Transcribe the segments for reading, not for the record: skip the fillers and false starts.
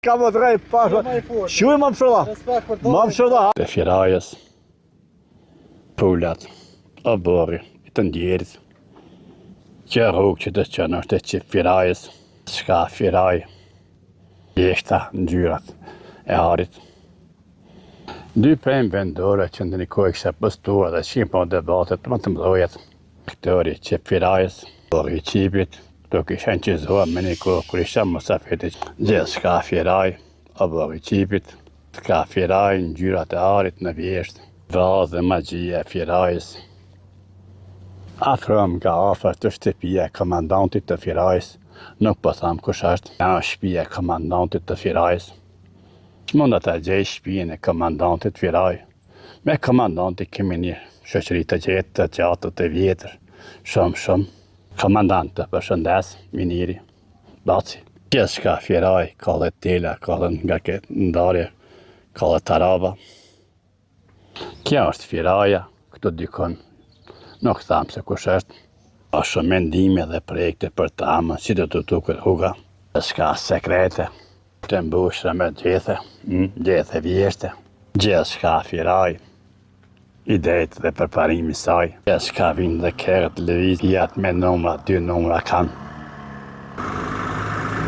Ka më drejt pasha. Shuj më mshëlla. Më mshëlla. Të firajës, pullat, obori, të ndjerit. Që rrugë që të qënë është që firajës, shka firaj, jeshta, ngjyrat e harit. Dy prejmë vendore që në një kohë kështë pëstuar dhe qimë për debatet më të mdojet. Këtëri që firajës, obori i qipit, do kishen që zoha me një kohë kër isha mësafetit. Gjithë shka firaj, obori i qipit, shka firaj, ngjyrat e harit në vjeshtë, vazë dhe magjia e firajës. Afrëm nga afër të shtëpia e komandantit të firajës, nuk po thamë kush është, nga shtëpia e komandantit të firajës. Që mund të gjej shtëpinë e komandantit firaj. Me komandantit kemi një shoqëri të gjetë, të gjatë, të vjetër, shumë. Komandant të përshëndes, miniri, baci. Gjithë shka firaj, ka dhe tela, ka dhe nga këtë ndarje, ka dhe taraba. Kjo është firaja, këto dykon, nuk thamë se kush është. Ka shumë mendime dhe projekte për të amën, si do të tukët rruga. Shka sekrete, të mbushra me gjethe vjeshte. Gjithë shka firaj, idejt dhe përparimi saj. Gjithë shka vinë dhe kërët lëviz, jatë me numra, 2 numra kanë.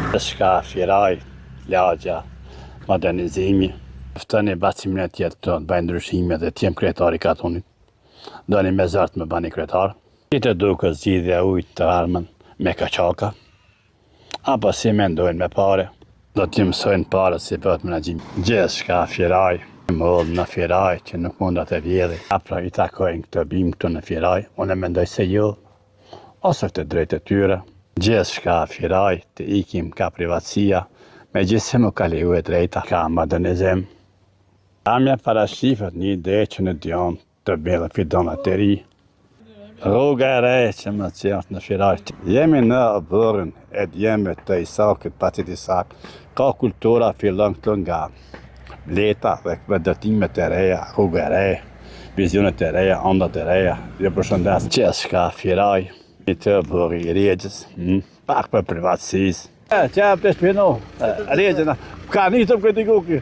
Gjithë shka firaj, lagja, modernizimi. Ftëni bacimin e tjetë të bëjnë ndryshime dhe t'jem kryetari katonit. Do një me zartë me bani kryetar. Si të duke zgjidhja ujtë të armën me kaqaka. Apo si mendojnë me pare. Do t'ju mësojnë pare si bëhet menaxhim. Gjithë shka firaj, mollë në firaj që nuk mundat e vjedhi. Apra i takojnë këtë bim këtu në firaj, unë mendoj se jo, ose këtë drejtë të tyre. Gjithë shka firaj të ikim ka privatësia, me gjithë se më ka leju e drejta, ka modernizim. Amja parashifët një ide që në dion të bellë fidonat të ri. Rruga e re që më qërtë në firaj. Jemi në vërën e djemët të Isakit, pacit Isak. Ka kultura fillon këtu nga leta dhe vëdërtimet e reja, rruga e re, vizionet e reja, ondat e reja. Jo përshëndes që shka firaj, i të vërë i regjës, pak për privatësis. Që e për shpino, regjëna, ka një të për këtë kuki.